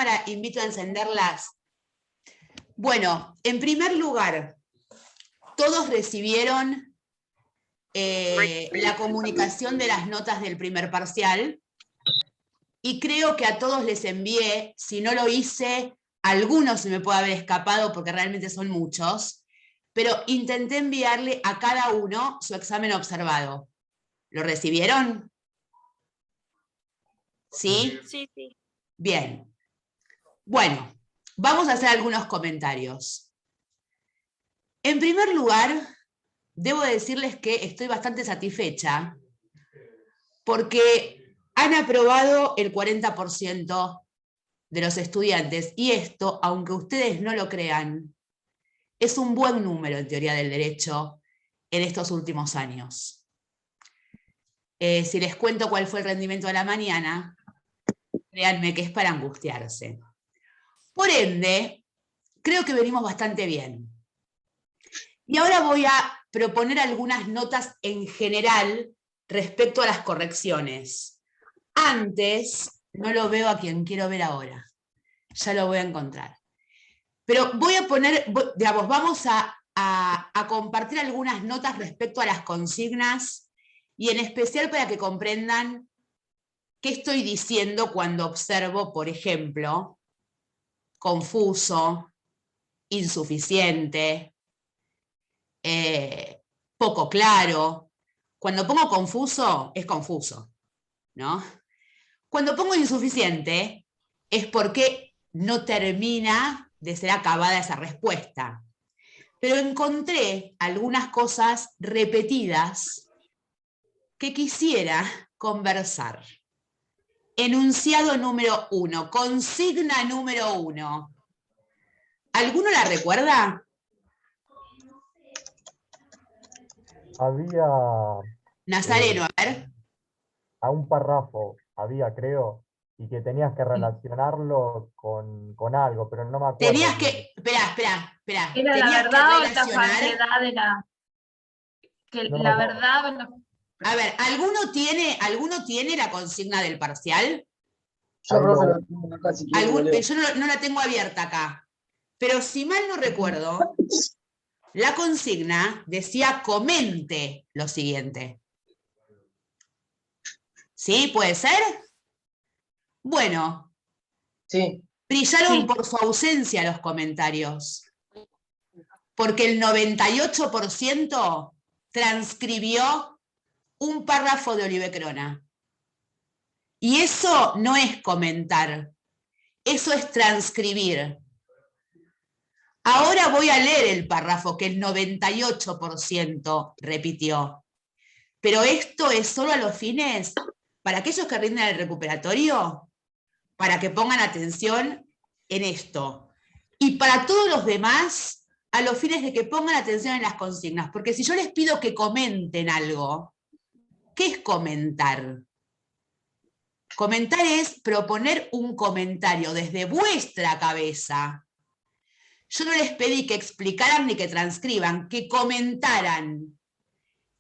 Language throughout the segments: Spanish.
cámara, invito a encenderlas. Bueno, en primer lugar, todos recibieron la comunicación de las notas del primer parcial, y creo que a todos les envié, si no lo hice, algunos se me puede haber escapado porque realmente son muchos, pero intenté enviarle a cada uno su examen observado. ¿Lo recibieron? ¿Sí? Sí, sí. Bien. Bueno, vamos a hacer algunos comentarios. En primer lugar, debo decirles que estoy bastante satisfecha porque han aprobado el 40% de los estudiantes, y esto, aunque ustedes no lo crean, es un buen número en teoría del derecho en estos últimos años. Si les cuento cuál fue el rendimiento de la mañana, créanme que es para angustiarse. Por ende, creo que venimos bastante bien. Y ahora voy a proponer algunas notas en general respecto a las correcciones. Antes, no lo veo a quien quiero ver ahora. Ya lo voy a encontrar. Pero voy a poner, digamos, vamos a compartir algunas notas respecto a las consignas, y en especial para que comprendan qué estoy diciendo cuando observo, por ejemplo, confuso, insuficiente, poco claro. Cuando pongo confuso, es confuso, ¿no? Cuando pongo insuficiente, es porque no termina de ser acabada esa respuesta. Pero encontré algunas cosas repetidas que quisiera conversar. Enunciado número 1, consigna número 1. ¿Alguno la recuerda? Había Nazareno, a ver. a un párrafo, había, creo, y que tenías que relacionarlo con algo, pero no me acuerdo. Tenías que, espera. ¿Era la Tenías que verdad o la relacionar. falsedad de la... Que No me la acuerdo. verdad o la... A ver, ¿alguno tiene la consigna del parcial? Yo, profe, lo tengo acá si quiere, lo leo. Yo no la tengo abierta acá. Pero si mal no recuerdo, la consigna decía comente lo siguiente. ¿Sí? ¿Puede ser? Bueno, Sí. brillaron Sí. por su ausencia los comentarios, porque el 98% transcribió un párrafo de Olive Crona. Y eso no es comentar, eso es transcribir. Ahora voy a leer el párrafo que el 98% repitió. Pero esto es solo a los fines, para aquellos que rinden el recuperatorio, para que pongan atención en esto. Y para todos los demás, a los fines de que pongan atención en las consignas. Porque si yo les pido que comenten algo, ¿qué es comentar? Comentar es proponer un comentario desde vuestra cabeza. Yo no les pedí que explicaran ni que transcriban, que comentaran.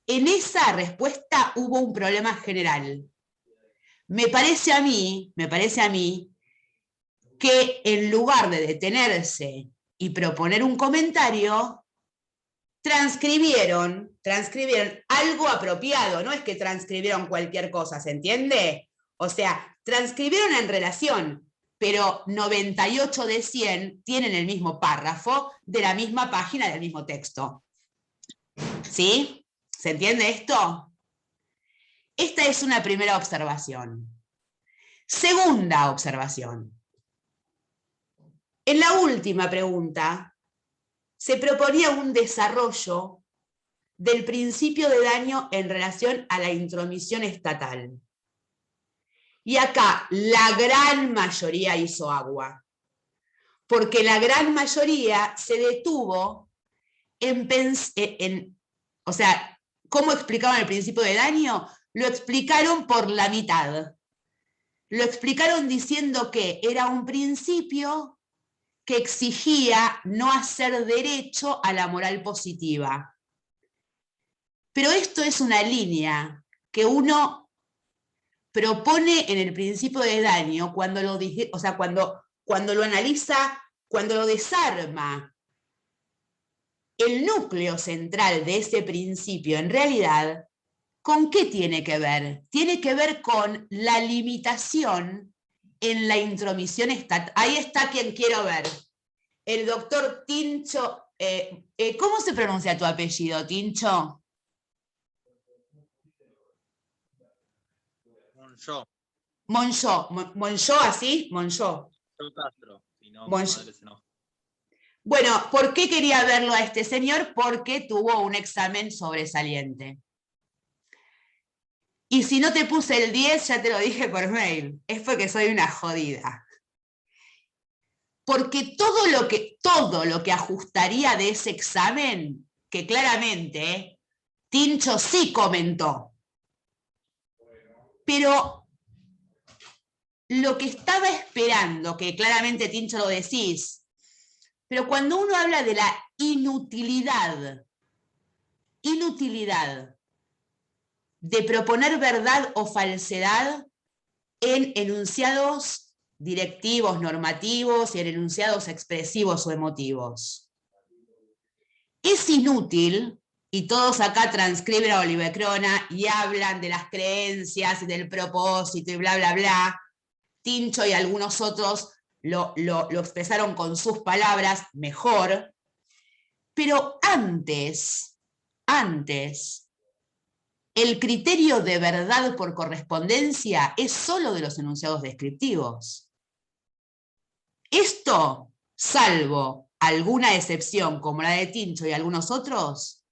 En esa respuesta hubo un problema general. Me parece a mí que en lugar de detenerse y proponer un comentario, transcribieron algo apropiado, no es que transcribieron cualquier cosa, ¿se entiende? O sea, transcribieron en relación, pero 98 de 100 tienen el mismo párrafo de la misma página del mismo texto. ¿Sí? ¿Se entiende esto? Esta es una primera observación. Segunda observación. En la última pregunta se proponía un desarrollo del principio de daño en relación a la intromisión estatal. Y acá la gran mayoría hizo agua, porque la gran mayoría se detuvo o sea, ¿cómo explicaban el principio de daño? Lo explicaron por la mitad. Lo explicaron diciendo que era un principio que exigía no hacer derecho a la moral positiva. Pero esto es una línea que uno propone en el principio de daño cuando cuando lo analiza, cuando lo desarma, el núcleo central de ese principio, en realidad, ¿con qué tiene que ver? Tiene que ver con la limitación en la intromisión estatal. Ahí está quien quiero ver. El doctor Tincho. ¿Cómo se pronuncia tu apellido, Tincho? Moncho. Moncho, ¿así? Moncho. Yo Castro, si no, mi Moncho. madre se enoja. Bueno, ¿por qué quería verlo a este señor? Porque tuvo un examen sobresaliente. Y si no te puse el 10, ya te lo dije por mail, es porque soy una jodida. Porque todo lo que ajustaría de ese examen, que claramente Tincho sí comentó, pero lo que estaba esperando, que claramente Tincho lo decís, pero cuando uno habla de la inutilidad de proponer verdad o falsedad en enunciados directivos, normativos y en enunciados expresivos o emotivos. Es inútil, y todos acá transcriben a Oliver Crona y hablan de las creencias y del propósito y bla, bla, bla. Tincho y algunos otros lo expresaron con sus palabras mejor, pero antes, el criterio de verdad por correspondencia es solo de los enunciados descriptivos. Esto, salvo alguna excepción como la de Tincho y algunos otros,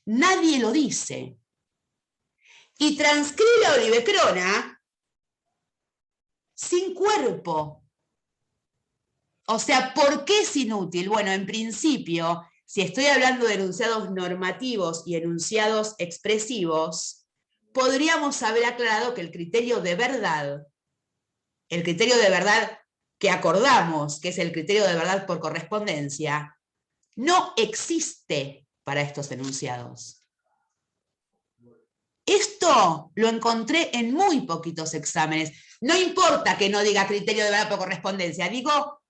nadie lo dice. Y transcribe a Oliver Crona sin cuerpo. O sea, ¿por qué es inútil? Bueno, en principio, si estoy hablando de enunciados normativos y enunciados expresivos, podríamos haber aclarado que el criterio de verdad que acordamos, que es el criterio de verdad por correspondencia, no existe para estos enunciados. Esto lo encontré en muy poquitos exámenes. No importa que no diga criterio de verdad por correspondencia, digo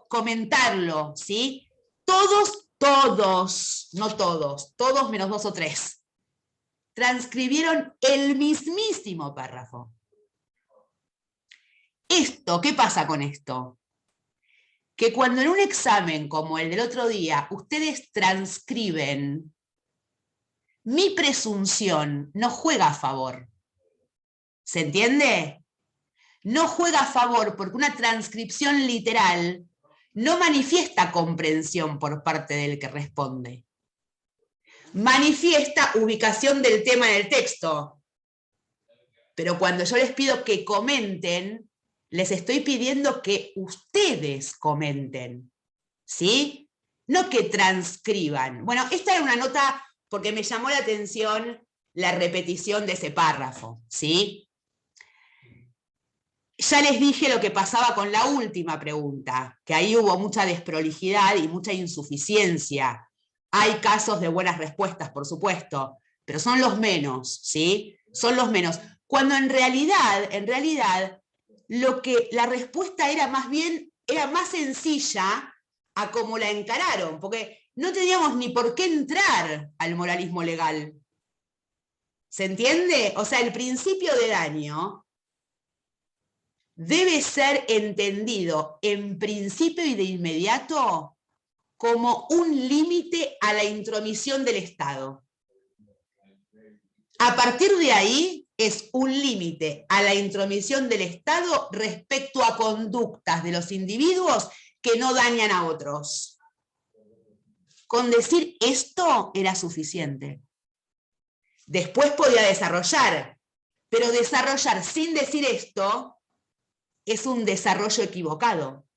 comentarlo, ¿sí? Todos, no todos, todos menos 2 o 3, transcribieron el mismísimo párrafo. Esto, ¿qué pasa con esto? Que cuando en un examen como el del otro día, ustedes transcriben, mi presunción no juega a favor. ¿Se entiende? No juega a favor porque una transcripción literal no manifiesta comprensión por parte del que responde. Manifiesta ubicación del tema en el texto. Pero cuando yo les pido que comenten, les estoy pidiendo que ustedes comenten, ¿sí? No que transcriban. Bueno, esta era una nota porque me llamó la atención la repetición de ese párrafo, ¿sí? Ya les dije lo que pasaba con la última pregunta, que ahí hubo mucha desprolijidad y mucha insuficiencia. Hay casos de buenas respuestas, por supuesto, pero son los menos, ¿sí? Son los menos. Cuando en realidad, la respuesta era más sencilla a cómo la encararon, porque no teníamos ni por qué entrar al moralismo legal. ¿Se entiende? O sea, el principio de daño debe ser entendido en principio y de inmediato como un límite a la intromisión del Estado. A partir de ahí es un límite a la intromisión del Estado respecto a conductas de los individuos que no dañan a otros. Con decir esto era suficiente. Después podía desarrollar, pero desarrollar sin decir esto es un desarrollo equivocado,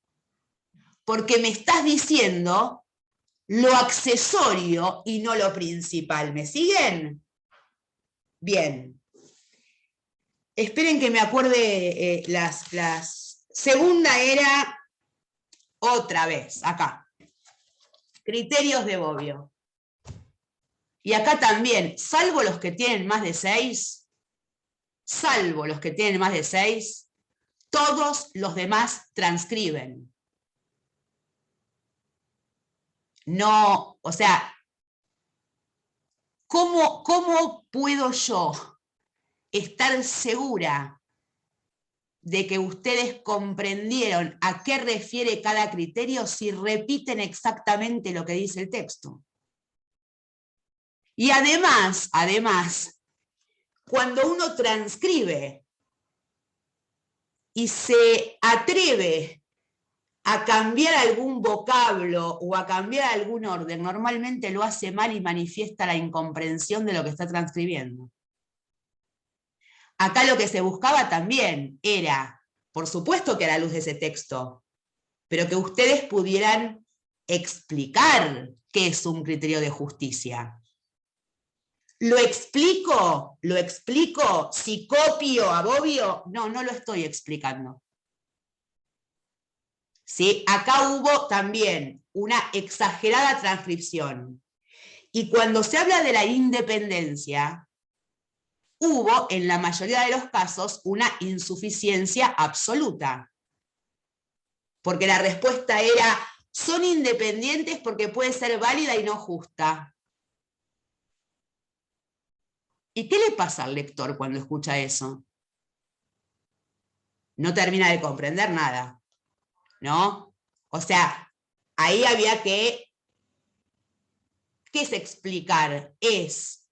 porque me estás diciendo lo accesorio y no lo principal. ¿Me siguen? Bien. Esperen que me acuerde las... Segunda era, otra vez, acá. Criterios de Bobbio. Y acá también, salvo los que tienen más de 6, todos los demás transcriben. no, o sea, ¿cómo puedo yo estar segura de que ustedes comprendieron a qué refiere cada criterio si repiten exactamente lo que dice el texto? Y además, cuando uno transcribe y se atreve a cambiar algún vocablo o a cambiar algún orden, normalmente lo hace mal y manifiesta la incomprensión de lo que está transcribiendo. Acá lo que se buscaba también era, por supuesto que a la luz de ese texto, pero que ustedes pudieran explicar qué es un criterio de justicia. ¿Lo explico? ¿Si copio, abobio? No, no lo estoy explicando. ¿Sí? Acá hubo también una exagerada transcripción. Y cuando se habla de la independencia, hubo, en la mayoría de los casos, una insuficiencia absoluta. Porque la respuesta era, son independientes porque puede ser válida y no justa. ¿Y qué le pasa al lector cuando escucha eso? No termina de comprender nada, ¿no? O sea, ahí había que... ¿Qué es explicar? Es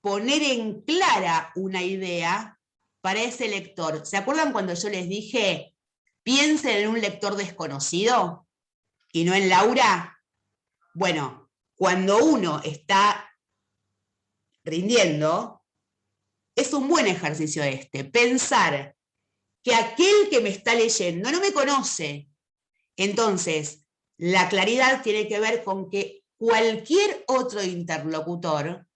poner en clara una idea para ese lector. ¿Se acuerdan cuando yo les dije, piensen en un lector desconocido y no en Laura? Bueno, cuando uno está rindiendo, es un buen ejercicio pensar que aquel que me está leyendo no me conoce. Entonces, la claridad tiene que ver con que cualquier otro interlocutor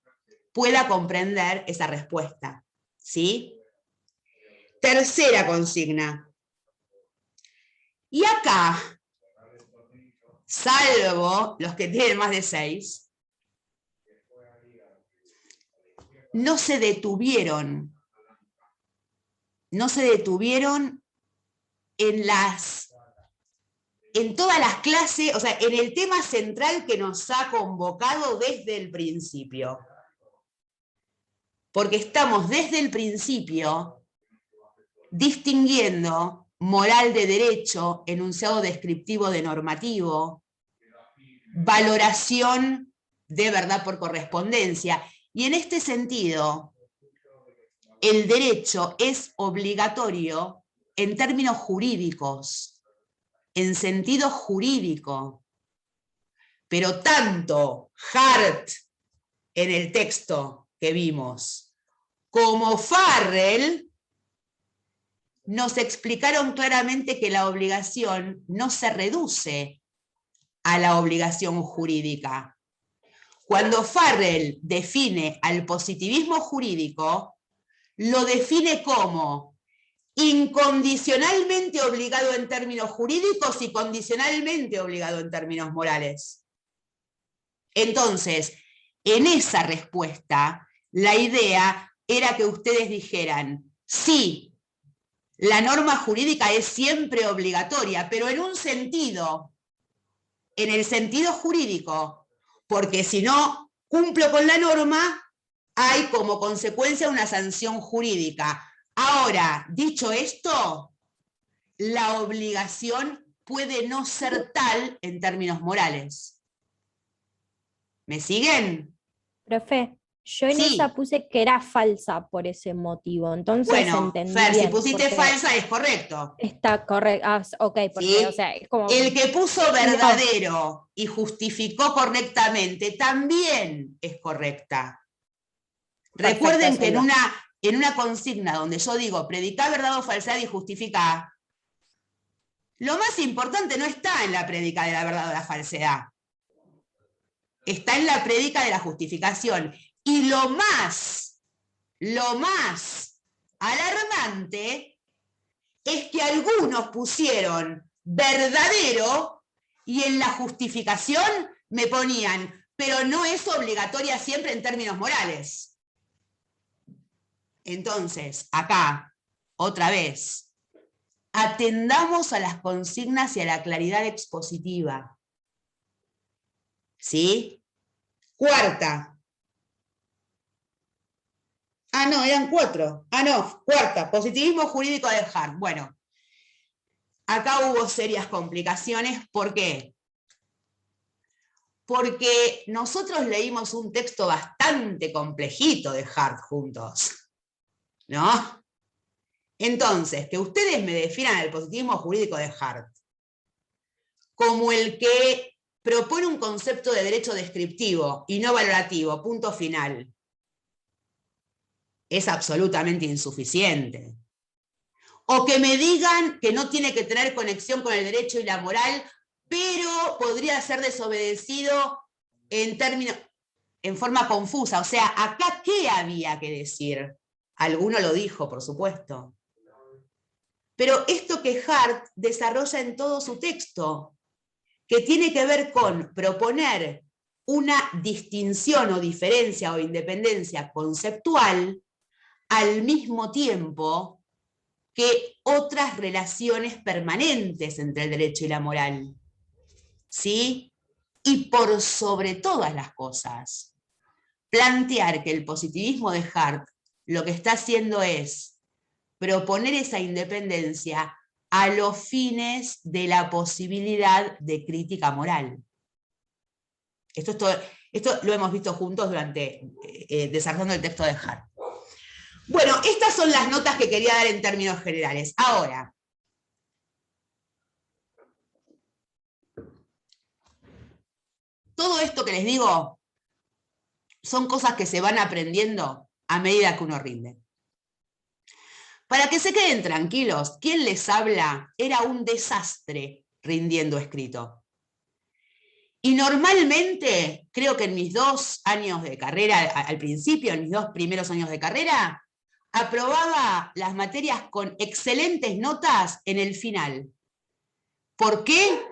pueda comprender esa respuesta, ¿sí? Tercera consigna. Y acá, salvo los que tienen más de 6, no se detuvieron en todas las clases, o sea, en el tema central que nos ha convocado desde el principio. Porque estamos desde el principio distinguiendo moral de derecho, enunciado descriptivo de normativo, valoración de verdad por correspondencia. Y en este sentido, el derecho es obligatorio en términos jurídicos, en sentido jurídico. Pero tanto Hart en el texto que vimos, como Farrell, nos explicaron claramente que la obligación no se reduce a la obligación jurídica. Cuando Farrell define al positivismo jurídico, lo define como incondicionalmente obligado en términos jurídicos y condicionalmente obligado en términos morales. Entonces, en esa respuesta, la idea era que ustedes dijeran, sí, la norma jurídica es siempre obligatoria, pero en un sentido, en el sentido jurídico, porque si no cumplo con la norma, hay como consecuencia una sanción jurídica. Ahora, dicho esto, la obligación puede no ser tal en términos morales. ¿Me siguen? Profe, yo en Sí. esa puse que era falsa por ese motivo, entonces Bueno, entendí Fer, si bien, pusiste porque falsa es correcto. está correcto. Ah, ok, porque, ¿Sí? o sea, es como... El que puso verdadero y justificó correctamente también es correcta. Perfecto, Recuerden que eso en una consigna donde yo digo predicar verdad o falsedad y justificar, lo más importante no está en la prédica de la verdad o la falsedad. Está en la prédica de la justificación. Y lo más alarmante es que algunos pusieron verdadero y en la justificación me ponían, pero no es obligatoria siempre en términos morales. Entonces, acá, otra vez, atendamos a las consignas y a la claridad expositiva. ¿Sí? Cuarta. Ah, no, eran 4. Ah, no, cuarta, positivismo jurídico de Hart. Bueno, acá hubo serias complicaciones. ¿Por qué? Porque nosotros leímos un texto bastante complejito de Hart juntos, ¿no? Entonces, que ustedes me definan el positivismo jurídico de Hart como el que propone un concepto de derecho descriptivo y no valorativo, punto final, es absolutamente insuficiente. O que me digan que no tiene que tener conexión con el derecho y la moral, pero podría ser desobedecido en forma confusa. O sea, acá, ¿qué había que decir? Alguno lo dijo, por supuesto. Pero esto que Hart desarrolla en todo su texto, que tiene que ver con proponer una distinción o diferencia o independencia conceptual al mismo tiempo que otras relaciones permanentes entre el derecho y la moral. ¿Sí? Y por sobre todas las cosas, plantear que el positivismo de Hart lo que está haciendo es proponer esa independencia a los fines de la posibilidad de crítica moral. Esto lo hemos visto juntos durante desarrollando el texto de Hart. Bueno, estas son las notas que quería dar en términos generales. Ahora, todo esto que les digo son cosas que se van aprendiendo a medida que uno rinde. Para que se queden tranquilos, quien les habla era un desastre rindiendo escrito. Y normalmente, creo que en mis 2 años de carrera, al principio, en mis 2 primeros años de carrera, aprobaba las materias con excelentes notas en el final. ¿Por qué?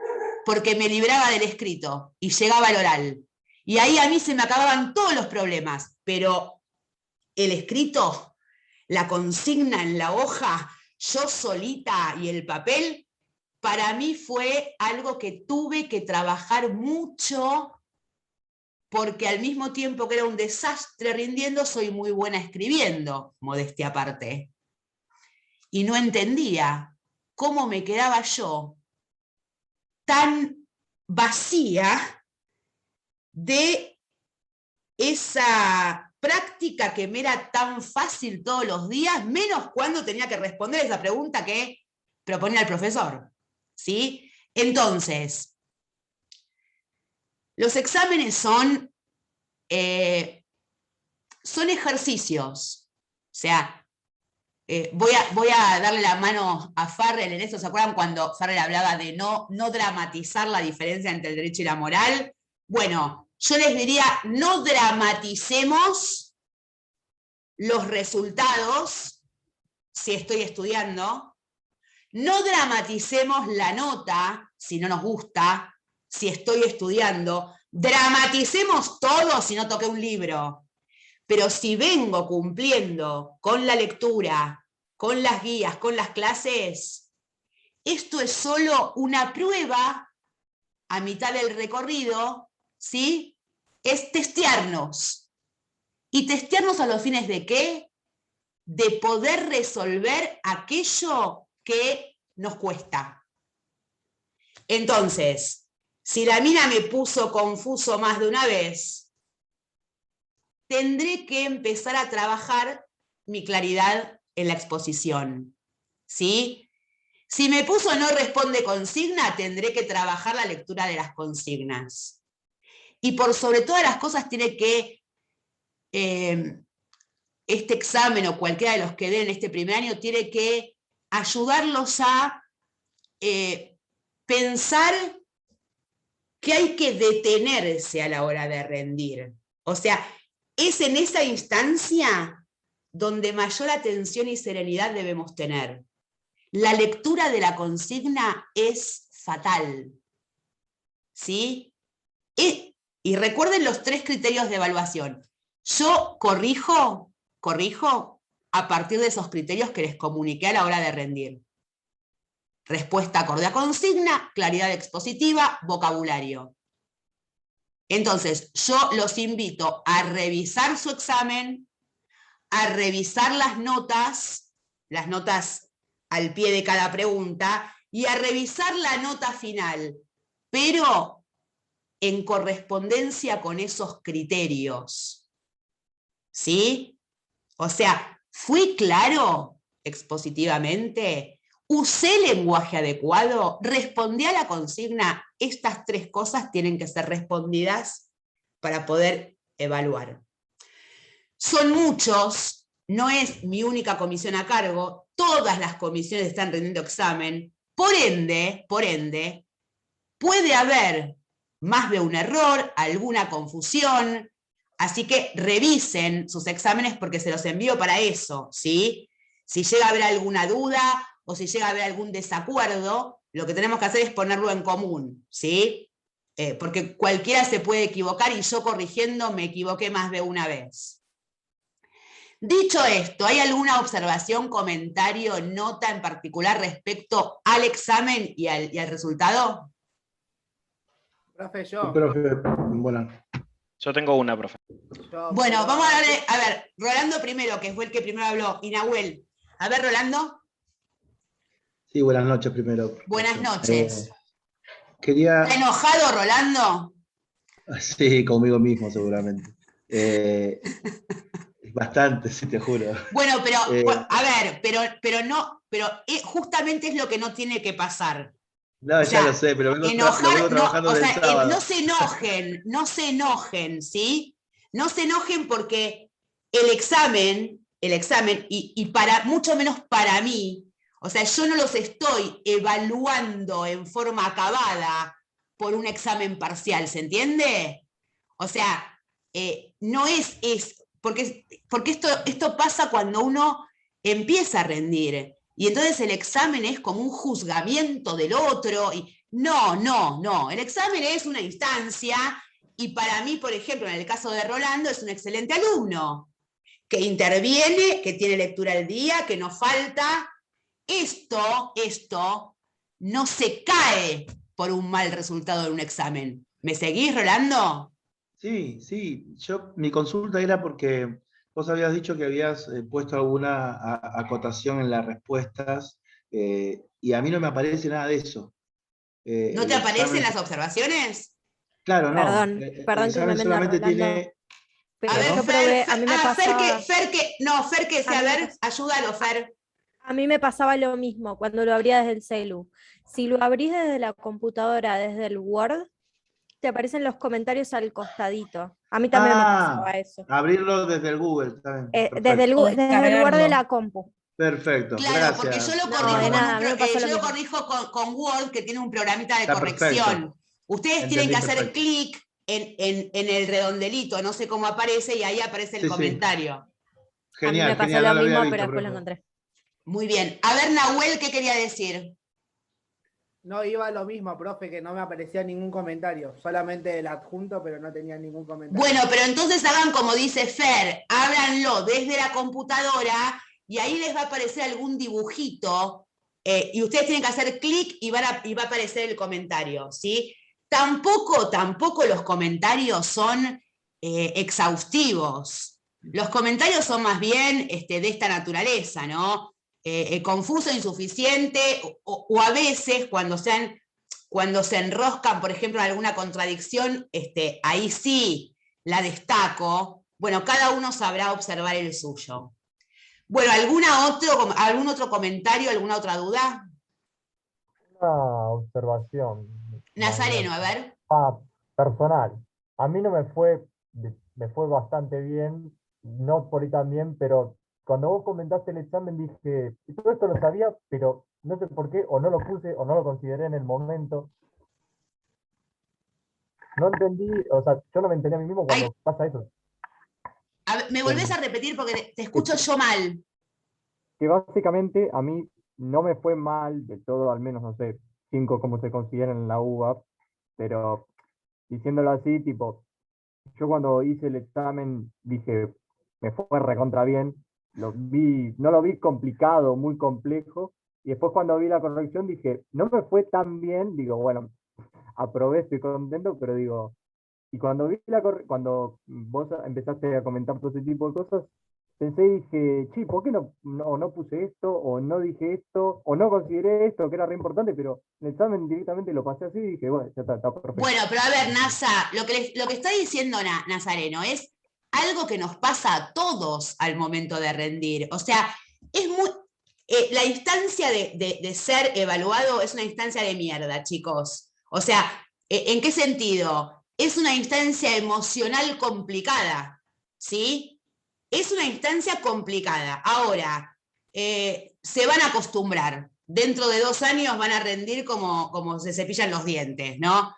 Porque me libraba del escrito y llegaba al oral. Y ahí a mí se me acababan todos los problemas, pero el escrito, la consigna en la hoja, yo solita y el papel, para mí fue algo que tuve que trabajar mucho, porque al mismo tiempo que era un desastre rindiendo, soy muy buena escribiendo, modestia aparte. Y no entendía cómo me quedaba yo tan vacía de esa práctica que me era tan fácil todos los días, menos cuando tenía que responder esa pregunta que proponía el profesor. ¿Sí? Entonces, los exámenes son ejercicios. O sea, voy a darle la mano a Farrell en esto. ¿Se acuerdan cuando Farrell hablaba de no dramatizar la diferencia entre el derecho y la moral? Bueno, yo les diría, no dramaticemos los resultados si estoy estudiando, no dramaticemos la nota si no nos gusta, si estoy estudiando, dramaticemos todo si no toqué un libro. Pero si vengo cumpliendo con la lectura, con las guías, con las clases, esto es solo una prueba a mitad del recorrido, ¿sí? Es testearnos. ¿Y testearnos a los fines de qué? De poder resolver aquello que nos cuesta. Entonces, si la mina me puso confuso más de una vez, tendré que empezar a trabajar mi claridad en la exposición, ¿sí? Si me puso no responde consigna, tendré que trabajar la lectura de las consignas. Y por sobre todas las cosas tiene que, este examen o cualquiera de los que den este primer año, tiene que ayudarlos a pensar que hay que detenerse a la hora de rendir. O sea, es en esa instancia donde mayor atención y serenidad debemos tener. La lectura de la consigna es fatal. ¿Sí? Y recuerden los 3 criterios de evaluación. Yo corrijo a partir de esos criterios que les comuniqué a la hora de rendir. Respuesta acorde a consigna, claridad expositiva, vocabulario. Entonces, yo los invito a revisar su examen, a revisar las notas al pie de cada pregunta, y a revisar la nota final, pero en correspondencia con esos criterios. ¿Sí? O sea, ¿fui claro expositivamente? ¿Usé lenguaje adecuado? ¿Respondí a la consigna? Estas 3 cosas tienen que ser respondidas para poder evaluar. Son muchos, no es mi única comisión a cargo, todas las comisiones están rendiendo examen, por ende, puede haber más de un error, alguna confusión, así que revisen sus exámenes porque se los envío para eso, ¿sí? Si llega a haber alguna duda o si llega a haber algún desacuerdo, lo que tenemos que hacer es ponerlo en común, ¿sí? Porque cualquiera se puede equivocar y yo corrigiendo me equivoqué más de una vez. Dicho esto, ¿hay alguna observación, comentario, nota en particular respecto al examen y al resultado? Profe, yo. Profe, bueno. Yo tengo una, profe. Bueno, vamos a darle, a ver, Rolando primero, que fue el que primero habló, y Nahuel. A ver, Rolando. Sí, buenas noches primero. Buenas noches. Quería... ¿Está enojado, Rolando? Sí, conmigo mismo seguramente. Bastante, sí, te juro. Bueno, pero, a ver, pero justamente es lo que no tiene que pasar. No, ya lo sé, pero vengo trabajando del sábado. No se enojen, ¿sí? No se enojen porque el examen, y mucho menos para mí, o sea, yo no los estoy evaluando en forma acabada por un examen parcial, ¿se entiende? O sea, no es porque esto pasa cuando uno empieza a rendir. Y entonces el examen es como un juzgamiento del otro. Y no. El examen es una instancia y para mí, por ejemplo, en el caso de Rolando, es un excelente alumno que interviene, que tiene lectura al día, que no falta. Esto no se cae por un mal resultado de un examen. ¿Me seguís, Rolando? Sí. Mi consulta era porque vos habías dicho que habías puesto alguna acotación en las respuestas y a mí no me aparece nada de eso. ¿No te aparecen las observaciones? Claro, no. Perdón El que examen me solamente Rolando. tiene... Pero a ver, yo probé, a mí me pasaba... Fer, que sea, a ver, ayúdalo, Fer. A mí me pasaba lo mismo cuando lo abría desde el celu. Si lo abrís desde la computadora, desde el Word, te aparecen los comentarios al costadito. A mí también me pasaba eso. Abrirlo desde el Google, está bien. Desde el Word de la compu. Perfecto, claro, gracias. porque yo lo corrijo, con Word, que tiene un programita de Está corrección. perfecto. Ustedes tienen que hacer clic en el redondelito, no sé cómo aparece, y ahí aparece el comentario. Genial, a mí me pasó lo mismo, pero después lo encontré. Muy bien. A ver, Nahuel, ¿qué quería decir? No iba lo mismo, profe, que no me aparecía ningún comentario, solamente el adjunto, pero no tenía ningún comentario. Bueno, pero entonces hagan como dice Fer, ábranlo desde la computadora y ahí les va a aparecer algún dibujito y ustedes tienen que hacer clic y va a aparecer el comentario, ¿sí? Tampoco los comentarios son exhaustivos. Los comentarios son más bien de esta naturaleza, ¿no? Confuso, insuficiente, o a veces cuando se enroscan, por ejemplo, en alguna contradicción, ahí sí la destaco. Bueno, cada uno sabrá observar el suyo. Bueno, ¿algún otro comentario, alguna otra duda? Una observación. Nazareno, a ver. Personal. A mí no me fue bastante bien, no por ahí también, pero cuando vos comentaste el examen dije, todo esto lo sabía, pero no sé por qué, o no lo puse, o no lo consideré en el momento. No entendí, o sea, yo no me entendí a mí mismo cuando pasa eso. A ver, ¿me volvés a repetir porque te escucho yo mal? Que básicamente a mí no me fue mal de todo, al menos, no sé, 5 como se consideran en la UBA, pero diciéndolo así, tipo, yo cuando hice el examen dije, me fue recontra bien, no lo vi complicado, muy complejo, y después cuando vi la corrección dije, no me fue tan bien, digo, bueno, aprobé, estoy contento, pero digo, Y cuando cuando vos empezaste a comentar todo ese tipo de cosas, pensé y dije, sí, ¿por qué no puse esto, o no dije esto, o no consideré esto, que era re importante, pero en el examen directamente lo pasé así y dije, bueno, ya está perfecto. Bueno, pero a ver, Nasa, lo que está diciendo Nazareno es algo que nos pasa a todos al momento de rendir. O sea, es muy... la instancia de ser evaluado es una instancia de mierda, chicos. O sea, ¿en qué sentido? Es una instancia emocional complicada, ¿sí? Es una instancia complicada. Ahora, se van a acostumbrar. Dentro de 2 años van a rendir como se cepillan los dientes, ¿no?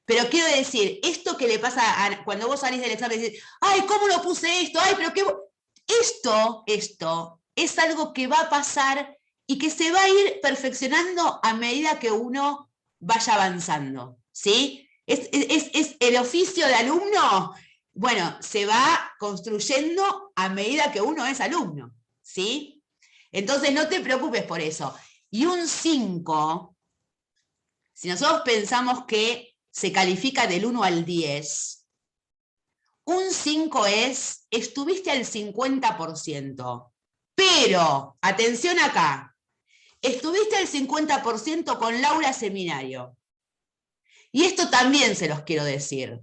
Pero quiero decir, esto que le pasa cuando vos salís del examen y decís, ay, ¿cómo no puse esto? Ay, pero qué... Esto es algo que va a pasar y que se va a ir perfeccionando a medida que uno vaya avanzando, ¿sí? Es el oficio de alumno, bueno, se va construyendo a medida que uno es alumno, ¿sí? Entonces no te preocupes por eso. Y un 5, si nosotros pensamos que se califica del 1 al 10, un 5 es, estuviste al 50%, pero, atención acá, estuviste al 50% con Laura Seminario. Y esto también se los quiero decir.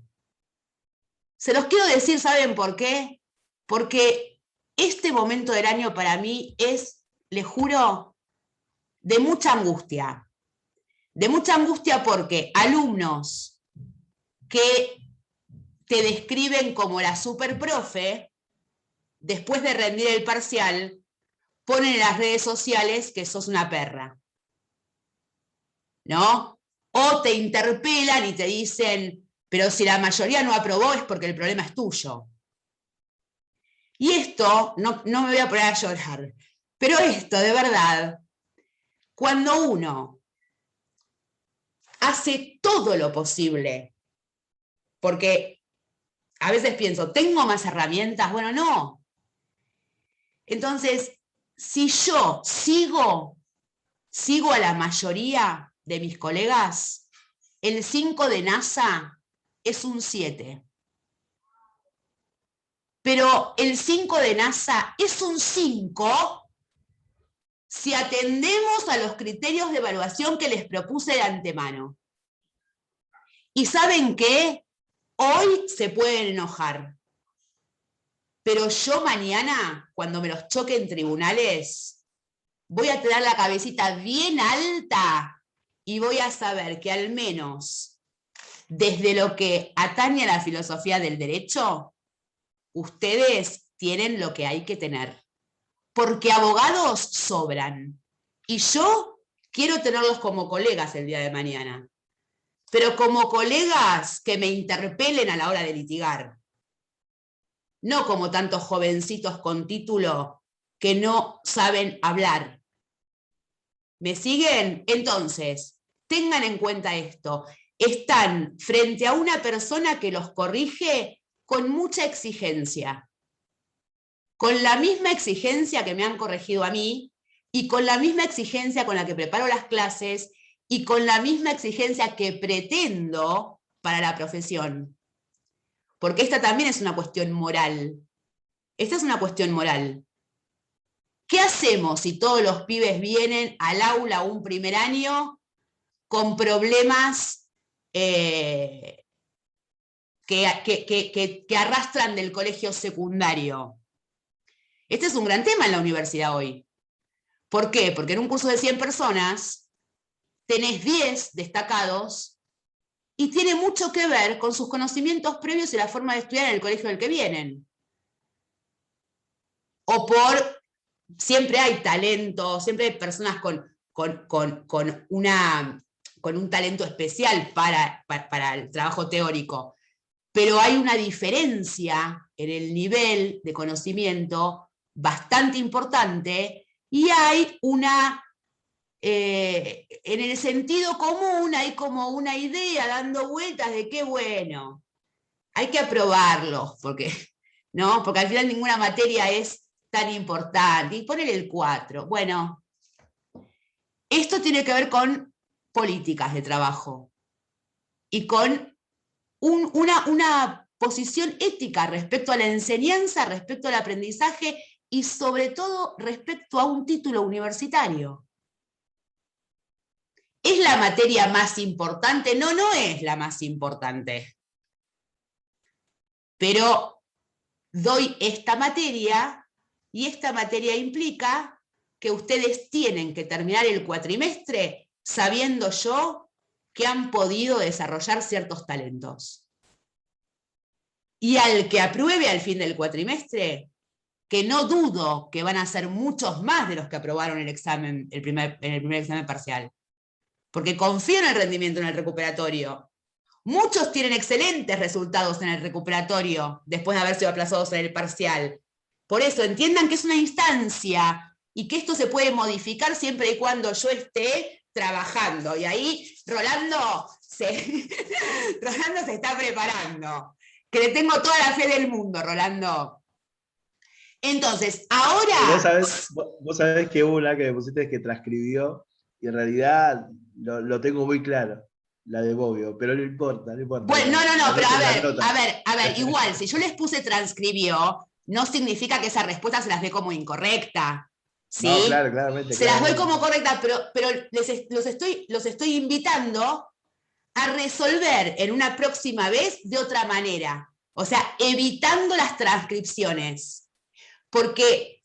Se los quiero decir, ¿saben por qué? Porque este momento del año para mí es, les juro, de mucha angustia. De mucha angustia porque alumnos que te describen como la superprofe, después de rendir el parcial, ponen en las redes sociales que sos una perra, ¿no? O te interpelan y te dicen, pero si la mayoría no aprobó es porque el problema es tuyo. Y esto, no me voy a poner a llorar, pero esto, de verdad, cuando uno hace todo lo posible, porque a veces pienso, ¿tengo más herramientas? Bueno, no. Entonces, si yo sigo a la mayoría de mis colegas, el 5 de NASA es un 7. Pero el 5 de NASA es un 5 si atendemos a los criterios de evaluación que les propuse de antemano. ¿Y saben qué? Hoy se pueden enojar. Pero yo mañana, cuando me los choque en tribunales, voy a tener la cabecita bien alta y voy a saber que al menos desde lo que atañe a la filosofía del derecho, ustedes tienen lo que hay que tener. Porque abogados sobran. Y yo quiero tenerlos como colegas el día de mañana. Pero como colegas que me interpelen a la hora de litigar. No como tantos jovencitos con título que no saben hablar. ¿Me siguen? Entonces, tengan en cuenta esto. Están frente a una persona que los corrige con mucha exigencia. Con la misma exigencia que me han corregido a mí, y con la misma exigencia con la que preparo las clases, y con la misma exigencia que pretendo para la profesión. Porque esta también es una cuestión moral. Esta es una cuestión moral. ¿Qué hacemos si todos los pibes vienen al aula un primer año con problemas que arrastran del colegio secundario? Este es un gran tema en la universidad hoy. ¿Por qué? Porque en un curso de 100 personas tenés 10 destacados y tiene mucho que ver con sus conocimientos previos y la forma de estudiar en el colegio del que vienen. O siempre hay talento, siempre hay personas con un talento especial para el trabajo teórico, pero hay una diferencia en el nivel de conocimiento bastante importante y hay en el sentido común hay como una idea dando vueltas de qué bueno, hay que aprobarlo, porque al final ninguna materia es tan importante, y poner el 4. Bueno, esto tiene que ver con políticas de trabajo y con una posición ética respecto a la enseñanza, respecto al aprendizaje y sobre todo respecto a un título universitario. ¿Es la materia más importante? No, no es la más importante. Pero doy esta materia y esta materia implica que ustedes tienen que terminar el cuatrimestre sabiendo yo que han podido desarrollar ciertos talentos. Y al que apruebe al fin del cuatrimestre, que no dudo que van a ser muchos más de los que aprobaron el examen, en el primer examen parcial. Porque confío en el rendimiento en el recuperatorio. Muchos tienen excelentes resultados en el recuperatorio después de haber sido aplazados en el parcial. Por eso entiendan que es una instancia y que esto se puede modificar siempre y cuando yo esté trabajando. Y ahí Rolando se está preparando. Que le tengo toda la fe del mundo, Rolando. Entonces, ahora... Vos sabés que una que me pusiste que transcribió, y en realidad lo tengo muy claro, la de Bobbio, pero no importa, no importa. Bueno, no, pero a ver, igual, si yo les puse transcribió, no significa que esa respuesta se las dé como incorrecta. ¿Sí? No, claro, claramente. Se las doy como correctas, pero los estoy invitando a resolver en una próxima vez de otra manera. O sea, evitando las transcripciones. Porque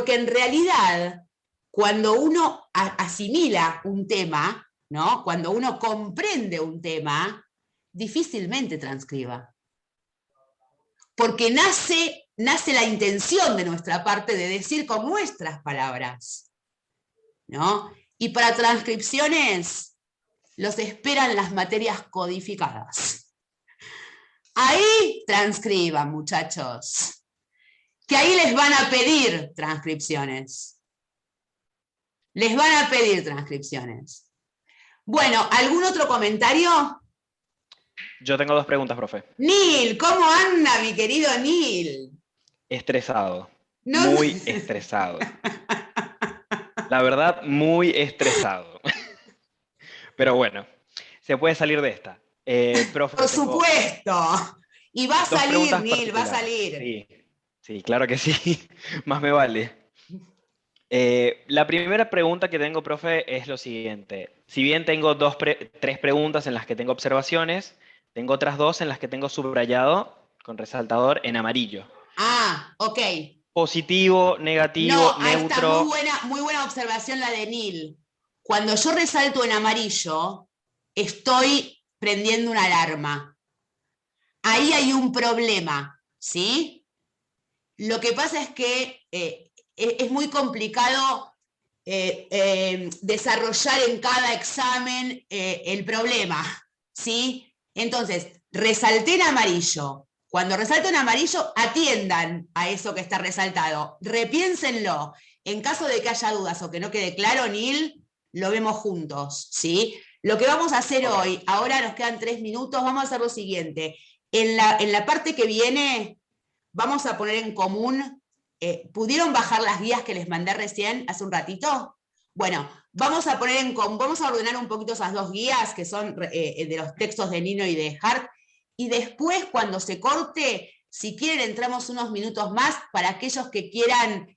en realidad, cuando uno asimila un tema, ¿no? Cuando uno comprende un tema, difícilmente transcriba. Porque nace la intención de nuestra parte de decir con nuestras palabras, ¿no? Y para transcripciones los esperan las materias codificadas. Ahí transcriban, muchachos. Que ahí les van a pedir transcripciones. Les van a pedir transcripciones. Bueno, ¿algún otro comentario? Yo tengo 2 preguntas, profe. Nil, ¿cómo anda, mi querido Nil? Estresado. No, muy estresado. La verdad, muy estresado. Pero bueno, se puede salir de esta. Profe, por supuesto. Y va a salir, Nil, va a salir. Sí, sí, claro que sí. Más me vale. La primera pregunta que tengo, profe, es lo siguiente. Si bien tengo 3 preguntas en las que tengo observaciones, tengo otras 2 en las que tengo subrayado con resaltador en amarillo. Ah, ok. Positivo, negativo, no, neutro. Está muy buena observación la de Nil. Cuando yo resalto en amarillo, estoy prendiendo una alarma. Ahí hay un problema, ¿sí? Lo que pasa es que es muy complicado desarrollar en cada examen el problema, ¿sí? Entonces, resalté en amarillo. Cuando resalto en amarillo, atiendan a eso que está resaltado. Repiénsenlo. En caso de que haya dudas o que no quede claro, Nil, lo vemos juntos, ¿sí? Lo que vamos a hacer hoy, ahora nos quedan 3 minutos, vamos a hacer lo siguiente. En la parte que viene, vamos a poner en común. ¿Pudieron bajar las guías que les mandé recién, hace un ratito? Bueno, vamos a poner en común, vamos a ordenar un poquito esas 2 guías, que son de los textos de Nino y de Hart, y después, cuando se corte, si quieren, entramos unos minutos más para aquellos que quieran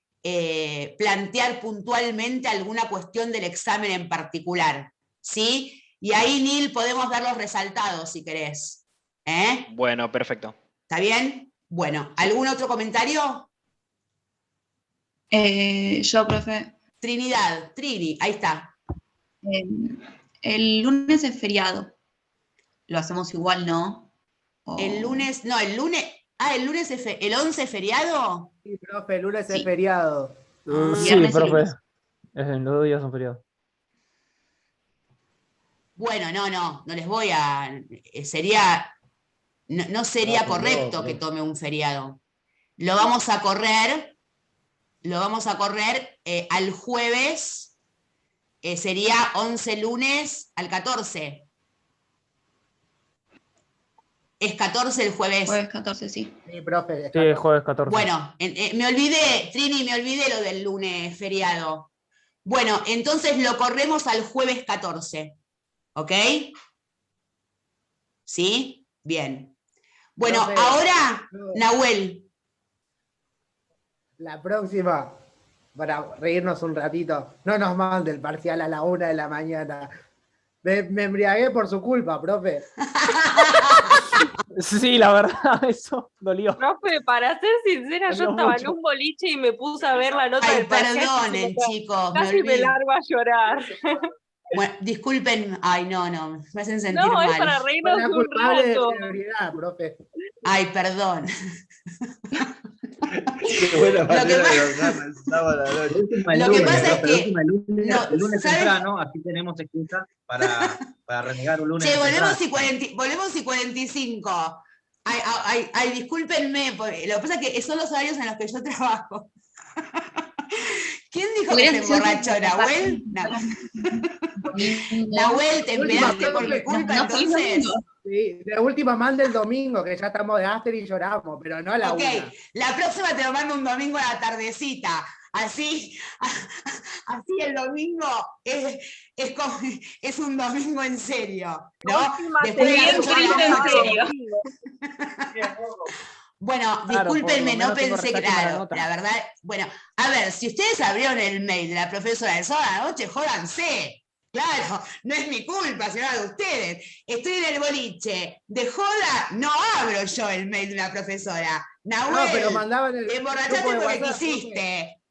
plantear puntualmente alguna cuestión del examen en particular, ¿sí? Y ahí, Nil, podemos ver los resaltados, si querés. Bueno, perfecto. ¿Está bien? Bueno, ¿algún otro comentario? Yo, profe. Trinidad, Trini, ahí está. El lunes es feriado. Lo hacemos igual, ¿no? El lunes, no, el lunes es el 11 es feriado. Sí, profe, el lunes es feriado. Sí, profe. Los 2 días son feriados. Bueno, no les voy a... No sería correcto que tome un feriado. Lo vamos a correr al jueves, sería 11 lunes al 14. Es 14 el jueves. Jueves 14, sí. Sí, profe. Sí, jueves 14. Bueno, me olvidé lo del lunes feriado. Bueno, entonces lo corremos al jueves 14. ¿Ok? ¿Sí? Bien. Bueno, Profe, ahora, no. Nahuel. La próxima, para reírnos un ratito, no nos mande el parcial a la 1 de la mañana. Me embriagué por su culpa, profe. Sí, la verdad, eso dolió. Profe, para ser sincera, yo Dolió estaba mucho. en un boliche y me puse a ver la nota Ay, del parcial. perdonen, chicos, me Casi me olvidé. largo a llorar. Bueno, disculpen, ay, no, me hacen sentir No, es mal. para Fue reírnos la un culpable rato. de ebriedad, profe. Ay, perdón. Qué buena Lo que manera de pasa- lograrla el sábado a la noche. Lo que pasa es que- el lunes, no, el lunes ¿sabes? temprano, así tenemos excusa para renegar un lunes Che, temprano. volvemos y 45. Ay, discúlpenme, porque lo que pasa es que son los horarios en los que yo trabajo. ¿Quién dijo que se emborrachó, Nahuel? Nahuel, te enteraste por mi culpa, entonces. Sí, de última manda el domingo, que ya estamos de after y lloramos, pero no a la Ok, 1. la próxima te lo mando un domingo a la tardecita. Así el domingo es un domingo en serio, ¿no? Última, Después de bien las 8 de la triste en noche. serio. Bueno, Claro, discúlpenme, por lo no menos tengo pensé, resaca en la claro, nota. la verdad. Bueno, a ver, si ustedes abrieron el mail de la profesora del sábado a la noche, jódanse. Claro, no es mi culpa, sino de ustedes. Estoy en el boliche. De joda, no abro yo el mail de la profesora. No, Nahuel, pero mandaban el te emborrachaste grupo de porque WhatsApp, quisiste.